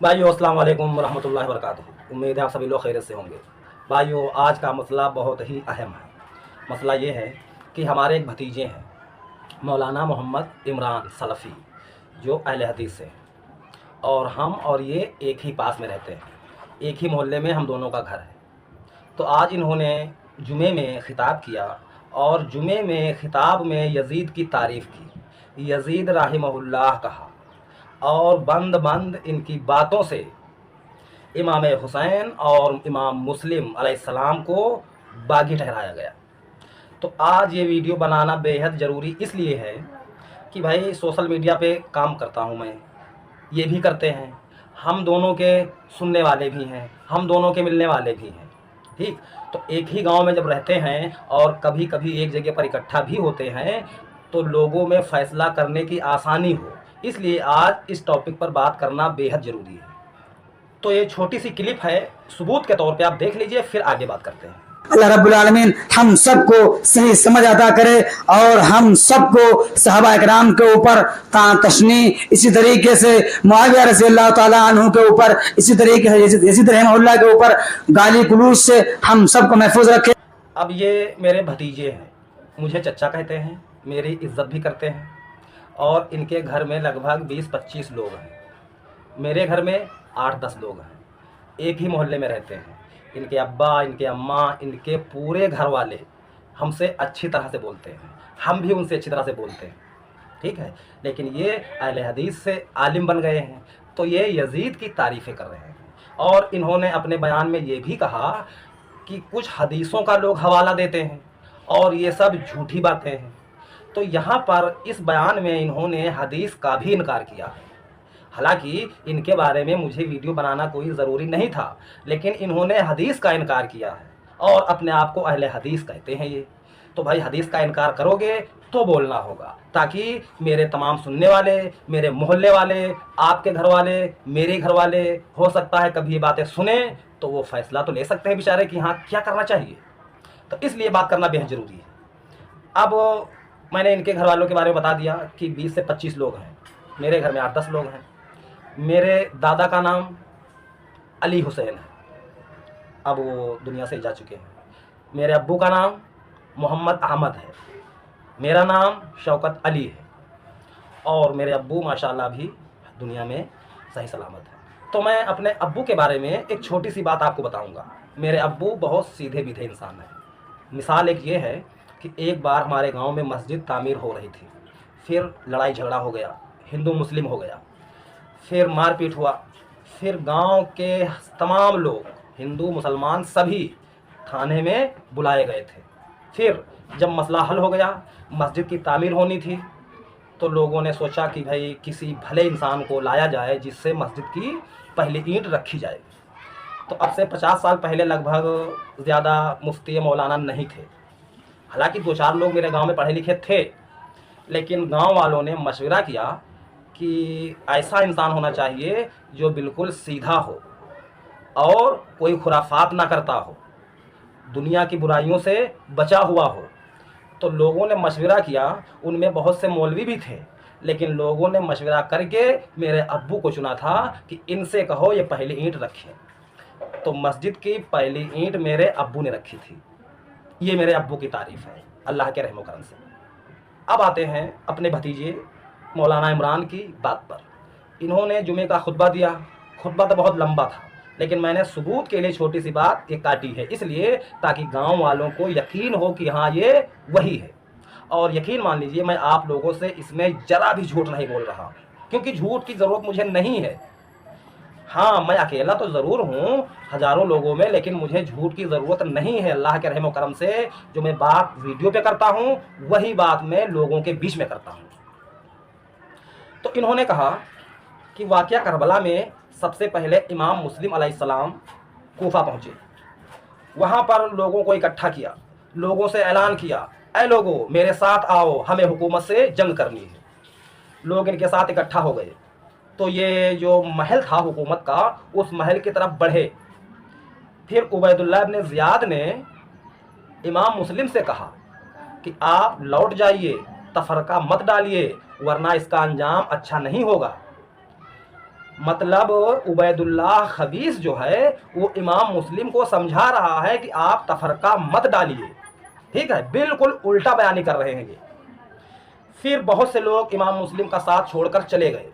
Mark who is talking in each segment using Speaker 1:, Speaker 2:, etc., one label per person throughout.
Speaker 1: भाइयों अस्सलाम वालेकुम रहमतुल्लाहि व बरकातुहू। उम्मीद है आप सभी लोग खैरियत से होंगे। भाइयों आज का मसला बहुत ही अहम है। मसला ये है कि हमारे एक भतीजे हैं मौलाना मोहम्मद इमरान सलफ़ी, जो अहले हदीस से, और हम और ये एक ही पास में रहते हैं, एक ही मोहल्ले में हम दोनों का घर है। तो आज इन्होंने जुमे में ख़िताब किया और जुमे में ख़िताब में यज़ीद की तारीफ़ की, यज़ीद राहिमहुल्लाह कहा, और बंद बंद इनकी बातों से इमाम हुसैन और इमाम मुस्लिम अलैहिस्सलाम को बागी ठहराया गया। तो आज ये वीडियो बनाना बेहद ज़रूरी इसलिए है कि भाई सोशल मीडिया पे काम करता हूँ मैं, ये भी करते हैं, हम दोनों के सुनने वाले भी हैं, हम दोनों के मिलने वाले भी हैं। ठीक, तो एक ही गांव में जब रहते हैं और कभी कभी एक जगह पर इकट्ठा भी होते हैं तो लोगों में फ़ैसला करने की आसानी हो, इसलिए आज इस टॉपिक पर बात करना बेहद ज़रूरी है। तो ये छोटी सी क्लिप है, सबूत के तौर पे आप देख लीजिए, फिर आगे बात करते हैं।
Speaker 2: अल्लाह रब्बुल आलमीन हम सबको सही समझ अता करे और हम सबको सहाबा इकराम के ऊपर तशनी, इसी तरीके से मुआविया रज़ी अल्लाह ताला अन्हु के ऊपर, इसी तरीके से यज़ीद रहमहुल्लाह के ऊपर गाली गलौज से हम सबको महफूज रखे।
Speaker 1: अब ये मेरे भतीजे हैं, मुझे चचा कहते हैं, मेरी इज्जत भी करते हैं, और इनके घर में लगभग 20-25 लोग हैं। मेरे घर में 8-10 लोग हैं, एक ही मोहल्ले में रहते हैं। इनके अब्बा, इनके अम्मा, इनके पूरे घर वाले हमसे अच्छी तरह से बोलते हैं, हम भी उनसे अच्छी तरह से बोलते हैं। ठीक है, लेकिन ये अहले हदीस से आलिम बन गए हैं, तो ये यज़ीद की तारीफ़ें कर रहे हैं। और इन्होंने अपने बयान में ये भी कहा कि कुछ हदीसों का लोग हवाला देते हैं और ये सब झूठी बातें हैं। तो यहाँ पर इस बयान में इन्होंने हदीस का भी इनकार किया है। हालांकि इनके बारे में मुझे वीडियो बनाना कोई ज़रूरी नहीं था, लेकिन इन्होंने हदीस का इनकार किया है और अपने आप को अहले हदीस कहते हैं ये। तो भाई हदीस का इनकार करोगे तो बोलना होगा, ताकि मेरे तमाम सुनने वाले, मेरे मोहल्ले वाले, आपके घर वाले, मेरे घर वाले, हो सकता है कभी ये बातें सुने तो वो फ़ैसला तो ले सकते हैं बेचारे कि हाँ क्या करना चाहिए। तो इसलिए बात करना बेहद ज़रूरी है। अब मैंने इनके घर वालों के बारे में बता दिया कि 20 से 25 लोग हैं, मेरे घर में 8-10 लोग हैं। मेरे दादा का नाम अली हुसैन है, अब वो दुनिया से जा चुके हैं। मेरे अब्बू का नाम मोहम्मद अहमद है, मेरा नाम शौकत अली है, और मेरे अब्बू माशाल्लाह भी दुनिया में सही सलामत है। तो मैं अपने अब्बू के बारे में एक छोटी सी बात आपको बताऊंगा। मेरे अब्बू बहुत सीधे बीधे इंसान हैं। मिसाल एक ये है कि एक बार हमारे गांव में मस्जिद तामीर हो रही थी, फिर लड़ाई झगड़ा हो गया, हिंदू मुस्लिम हो गया, फिर मारपीट हुआ, फिर गांव के तमाम लोग, हिंदू मुसलमान सभी, थाने में बुलाए गए थे। फिर जब मसला हल हो गया, मस्जिद की तामीर होनी थी, तो लोगों ने सोचा कि भाई किसी भले इंसान को लाया जाए जिससे मस्जिद की पहली ईंट रखी जाए। तो अब से 50 साल पहले लगभग ज़्यादा मुफ्ती मौलाना नहीं थे। हालांकि 2-4 लोग मेरे गांव में पढ़े लिखे थे, लेकिन गांव वालों ने मशवरा किया कि ऐसा इंसान होना चाहिए जो बिल्कुल सीधा हो और कोई खुराफात ना करता हो, दुनिया की बुराइयों से बचा हुआ हो। तो लोगों ने मशवरा किया, उनमें बहुत से मौलवी भी थे, लेकिन लोगों ने मशवरा करके मेरे अब्बू को चुना था कि इनसे कहो ये पहली ईंट रखें। तो मस्जिद की पहली ईंट मेरे अब्बू ने रखी थी। ये मेरे अब्बू की तारीफ़ है अल्लाह के रहमो करम से। अब आते हैं अपने भतीजे मौलाना इमरान की बात पर। इन्होंने जुमे का खुतबा दिया। खुतबा तो बहुत लंबा था, लेकिन मैंने सबूत के लिए छोटी सी बात एक काटी है, इसलिए ताकि गांव वालों को यकीन हो कि हाँ ये वही है। और यकीन मान लीजिए मैं आप लोगों से इसमें ज़रा भी झूठ नहीं बोल रहा, क्योंकि झूठ की ज़रूरत मुझे नहीं है। हाँ, मैं अकेला तो ज़रूर हूँ हज़ारों लोगों में, लेकिन मुझे झूठ की ज़रूरत नहीं है। अल्लाह के रहमो करम से जो मैं बात वीडियो पे करता हूँ वही बात मैं लोगों के बीच में करता हूँ। तो इन्होंने कहा कि वाक़या करबला में सबसे पहले इमाम मुस्लिम अलैहिस्सलाम कूफा पहुँचे, वहाँ पर लोगों को इकट्ठा किया, लोगों से ऐलान किया, ऐ लोगों मेरे साथ आओ, हमें हुकूमत से जंग करनी है। लोग इनके साथ इकट्ठा हो गए। तो ये जो महल था हुकूमत का, उस महल की तरफ बढ़े। फिर उबैदुल्लाह इब्न ज़ियाद ने इमाम मुस्लिम से कहा कि आप लौट जाइए, तफरका मत डालिए, वरना इसका अंजाम अच्छा नहीं होगा। मतलब उबैदुल्लाह खबीस जो है वो इमाम मुस्लिम को समझा रहा है कि आप तफरका मत डालिए, ठीक है, बिल्कुल उल्टा बयानी कर रहे हैं ये। फिर बहुत से लोग इमाम मुस्लिम का साथ छोड़कर चले गए।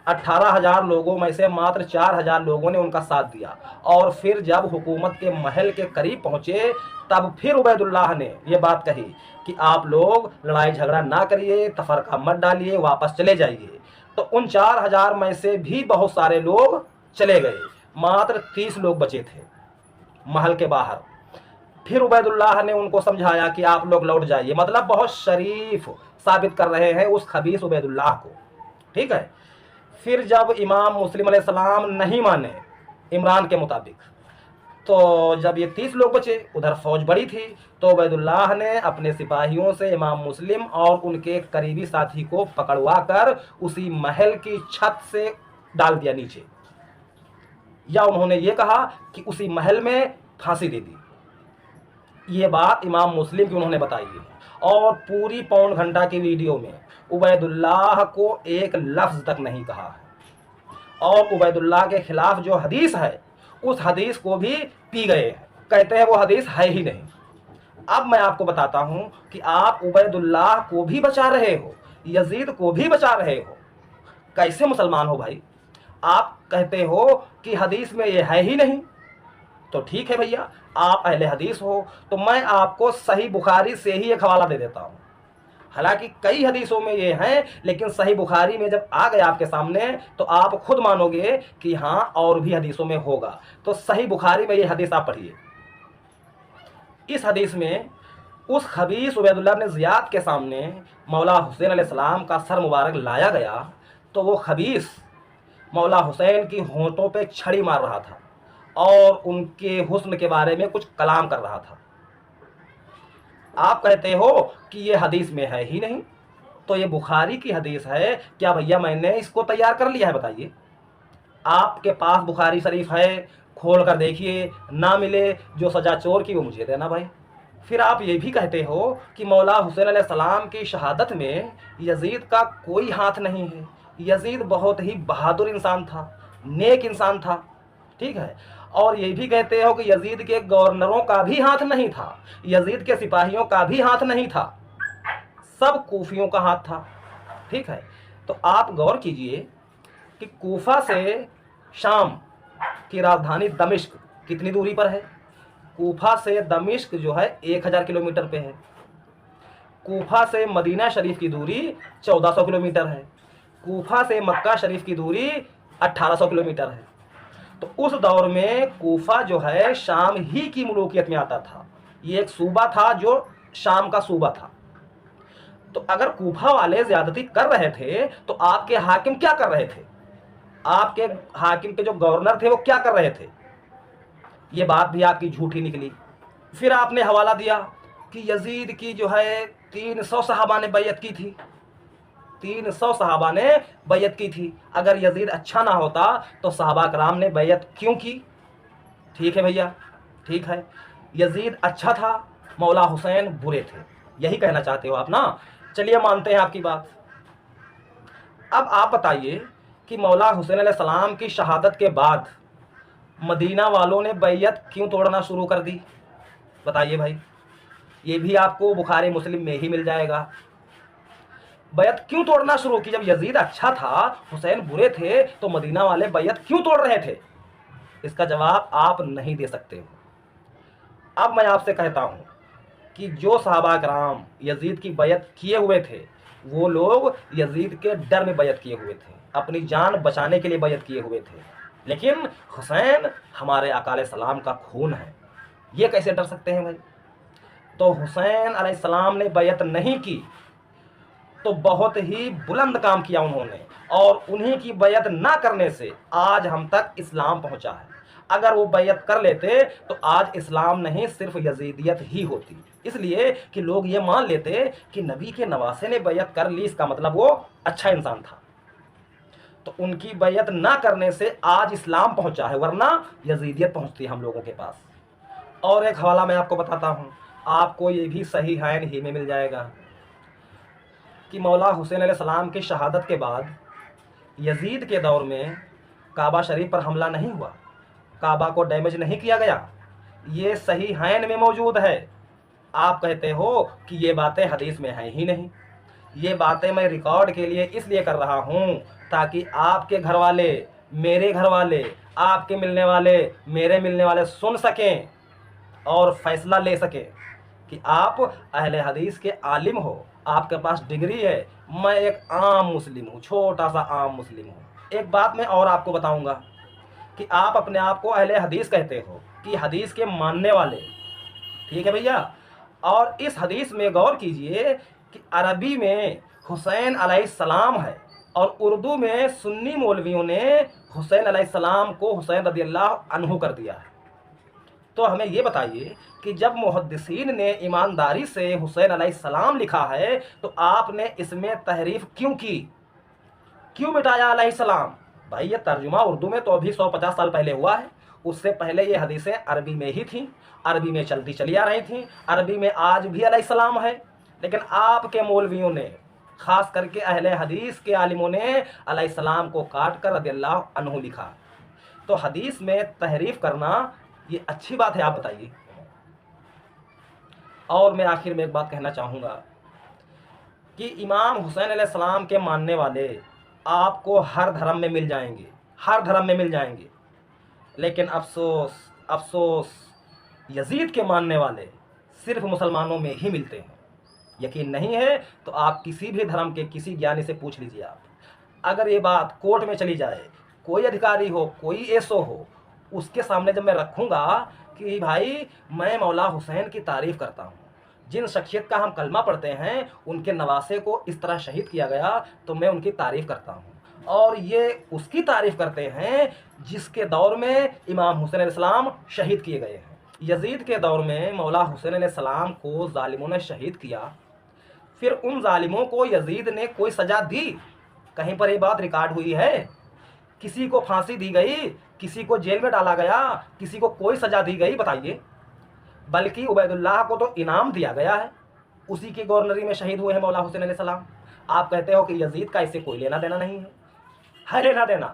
Speaker 1: 18,000 लोगों में से मात्र 4,000 लोगों ने उनका साथ दिया। और फिर जब हुकूमत के महल के करीब पहुंचे तब फिर उबैदुल्लाह ने ये बात कही कि आप लोग लड़ाई झगड़ा ना करिए, तफरका मत डालिए, वापस चले जाइए। तो उन 4,000 में से भी बहुत सारे लोग चले गए, मात्र 30 लोग बचे थे महल के बाहर। फिर उबैदुल्लाह ने उनको समझाया कि आप लोग लौट जाइए, मतलब बहुत शरीफ साबित कर रहे हैं उस खबीस उबैदुल्लाह को, ठीक है। फिर जब इमाम मुस्लिम अलैहिस्सलाम नहीं माने इमरान के मुताबिक, तो जब ये 30 लोग बचे, उधर फौज बड़ी थी, तो उबैदुल्लाह ने अपने सिपाहियों से इमाम मुस्लिम और उनके करीबी साथी को पकड़वा कर उसी महल की छत से डाल दिया नीचे, या उन्होंने ये कहा कि उसी महल में फांसी दे दी। ये बात इमाम मुस्लिम की उन्होंने बताई है। और पूरी पौन घंटा की वीडियो में उबैदुल्लाह को एक लफ्ज़ तक नहीं कहा है। और उबैदुल्लाह के खिलाफ जो हदीस है उस हदीस को भी पी गए हैं, कहते हैं वो हदीस है ही नहीं। अब मैं आपको बताता हूं कि आप उबैदुल्लाह को भी बचा रहे हो, यजीद को भी बचा रहे हो। कैसे मुसलमान हो भाई? आप कहते हो कि हदीस में ये है ही नहीं। तो ठीक है भैया, आप अहले हदीस हो तो मैं आपको सही बुखारी से ही एक हवाला दे देता हूँ। हालांकि कई हदीसों में ये हैं, लेकिन सही बुखारी में जब आ गया आपके सामने तो आप खुद मानोगे कि हाँ और भी हदीसों में होगा। तो सही बुखारी में ये हदीस आप पढ़िए। इस हदीस में उस खबीस उबैदुल्लाह इब्न ज़ियाद के सामने मौला हुसैन अलैहिस्सलाम का सर मुबारक लाया गया, तो वो खबीस मौला हुसैन की होंठों पे छड़ी मार रहा था और उनके हुस्न के बारे में कुछ कलाम कर रहा था। आप कहते हो कि ये हदीस में है ही नहीं, तो ये बुखारी की हदीस है। क्या भैया मैंने इसको तैयार कर लिया है? बताइए। आपके पास बुखारी शरीफ है, खोल कर देखिए, ना मिले जो सजा चोर की वो मुझे देना भाई। फिर आप ये भी कहते हो कि मौला हुसैन अलैहिस्सलाम की शहादत में यजीद का कोई हाथ नहीं है। यजीद बहुत ही बहादुर इंसान था, नेक इंसान था, ठीक है। और ये भी कहते हो कि यजीद के गवर्नरों का भी हाथ नहीं था, यजीद के सिपाहियों का भी हाथ नहीं था, सब कूफियों का हाथ था, ठीक है। तो आप गौर कीजिए कि कूफा से शाम की राजधानी दमिश्क कितनी दूरी पर है। कूफा से दमिश्क जो है 1000 किलोमीटर पे है। कूफा से मदीना शरीफ की दूरी 1400 किलोमीटर है। कूफा से मक्का शरीफ की दूरी 1800 किलोमीटर है। तो उस दौर में कूफा जो है शाम ही की मुल्कियत में आता था। ये एक सूबा था जो शाम का सूबा था। तो अगर कूफा वाले ज्यादती कर रहे थे तो आपके हाकिम क्या कर रहे थे? आपके हाकिम के जो गवर्नर थे वो क्या कर रहे थे? ये बात भी आपकी झूठी निकली। फिर आपने हवाला दिया कि यजीद की जो है 300 सहाबा ने बैयत की थी। 300 सहाबा ने बैयत की थी। अगर यजीद अच्छा ना होता तो सहाबा कराम ने बैयत क्यों की? ठीक है भैया, ठीक है, यजीद अच्छा था, मौला हुसैन बुरे थे, यही कहना चाहते हो आप ना? चलिए मानते हैं आपकी बात। अब आप बताइए कि मौला हुसैन अलैहिस्सलाम की शहादत के बाद मदीना वालों ने बैयत क्यों तोड़ना शुरू कर दी? बताइए भाई, ये भी आपको बुखारी मुस्लिम में ही मिल जाएगा। बैयत क्यों तोड़ना शुरू की? जब यजीद अच्छा था, हुसैन बुरे थे, तो मदीना वाले बैयत क्यों तोड़ रहे थे? इसका जवाब आप नहीं दे सकते हो। अब मैं आपसे कहता हूं कि जो सहाबा कराम यजीद की बैयत किए हुए थे वो लोग यजीद के डर में बैयत किए हुए थे, अपनी जान बचाने के लिए बैयत किए हुए थे। लेकिन हुसैन हमारे आका सलाम का खून है, ये कैसे डर सकते हैं भाई? तो हुसैन अलैहिस्सलाम ने बैयत नहीं की तो बहुत ही बुलंद काम किया उन्होंने, और उन्हीं की बैयत ना करने से आज हम तक इस्लाम पहुंचा है। अगर वो बैयत कर लेते तो आज इस्लाम नहीं सिर्फ यजीदियत ही होती। इसलिए कि लोग ये मान लेते कि नबी के नवासे ने बैयत कर ली, इसका मतलब वो अच्छा इंसान था। तो उनकी बैयत ना करने से आज इस्लाम पहुंचा है, वरना यजीदियत पहुंचती है हम लोगों के पास। और एक हवाला मैं आपको बताता हूं, आपको ये भी सही हैन ही में मिल जाएगा कि मौला हुसैन अलैहिस्सलाम की शहादत के बाद यजीद के दौर में काबा शरीफ पर हमला नहीं हुआ, काबा को डैमेज नहीं किया गया, ये सही हैन में मौजूद है। आप कहते हो कि ये बातें हदीस में हैं ही नहीं। ये बातें मैं रिकॉर्ड के लिए इसलिए कर रहा हूँ ताकि आपके घर वाले, मेरे घर वाले, आपके मिलने वाले, मेरे मिलने वाले सुन सकें और फैसला ले सकें कि आप अहले हदीस के आलिम हो, आपके पास डिग्री है, मैं एक आम मुस्लिम हूँ, छोटा सा आम मुस्लिम हूँ। एक बात मैं और आपको बताऊँगा कि आप अपने आप को अहले हदीस कहते हो कि हदीस के मानने वाले, ठीक है भैया। और इस हदीस में गौर कीजिए कि अरबी में हुसैन अलैहिस्सलाम है और उर्दू में सुन्नी मौलवियों ने हुसैन अलैहिस्सलाम को हुसैन रज़ियल्लाहु अन्हु कर दिया है। तो हमें ये बताइए कि जब मुहद्दिसीन ने ईमानदारी से हुसैन अलैहिस्सलाम लिखा है तो आपने इसमें तहरीफ क्यों की, क्यों मिटाया अलैहिस्सलाम? भाई ये तर्जुमा उर्दू में तो अभी 150 साल पहले हुआ है, उससे पहले ये हदीसें अरबी में ही थीं, अरबी में चलती चली आ रही थीं, अरबी में आज भी अलैहिस्सलाम है। लेकिन आपके मौलवियों ने, ख़ास करके अहले हदीस के आलिमों ने अलैहिस्सलाम को काट कर रज़ियल्लाहु अन्हु लिखा। तो हदीस में तहरीफ करना ये अच्छी बात है, आप बताइए। और मैं आखिर में एक बात कहना चाहूँगा कि इमाम हुसैन अलैहिस्सलाम के मानने वाले आपको हर धर्म में मिल जाएंगे, हर धर्म में मिल जाएंगे। लेकिन अफसोस अफसोस यजीद के मानने वाले सिर्फ मुसलमानों में ही मिलते हैं। यकीन नहीं है तो आप किसी भी धर्म के किसी ज्ञानी से पूछ लीजिए। आप अगर ये बात कोर्ट में चली जाए, कोई अधिकारी हो, कोई एसओ हो, उसके सामने जब मैं रखूँगा कि भाई मैं मौला हुसैन की तारीफ़ करता हूँ, जिन शख्सियत का हम कलमा पढ़ते हैं उनके नवासे को इस तरह शहीद किया गया, तो मैं उनकी तारीफ़ करता हूँ। और ये उसकी तारीफ़ करते हैं जिसके दौर में इमाम हुसैन अलैहिस्सलाम शहीद किए गए हैं। यजीद के दौर में मौला हुसैन अलैहिस्सलाम को ज़ालिमों ने शहीद किया, फिर उन ज़ालिमों को यजीद ने कोई सज़ा दी? कहीं पर ये बात रिकॉर्ड हुई है? किसी को फांसी दी गई, किसी को जेल में डाला गया, किसी को कोई सज़ा दी गई? बताइए। बल्कि उबैदुल्लाह को तो इनाम दिया गया है, उसी की गवर्नरी में शहीद हुए हैं मौला हुसैन अलैहिस्सलाम। आप कहते हो कि यजीद का इससे कोई लेना देना नहीं है? है लेना देना,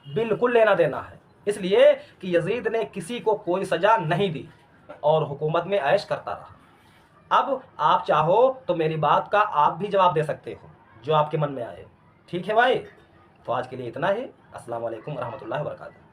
Speaker 1: बिल्कुल लेना देना है। इसलिए कि यजीद ने किसी को कोई सज़ा नहीं दी और हुकूमत में ऐश करता रहा। अब आप चाहो तो मेरी बात का आप भी जवाब दे सकते हो, जो आपके मन में आए। ठीक है भाई, तो आज के लिए इतना ही। अस्सलाम वालेकुम रहमतुल्लाहि व बरकातहू।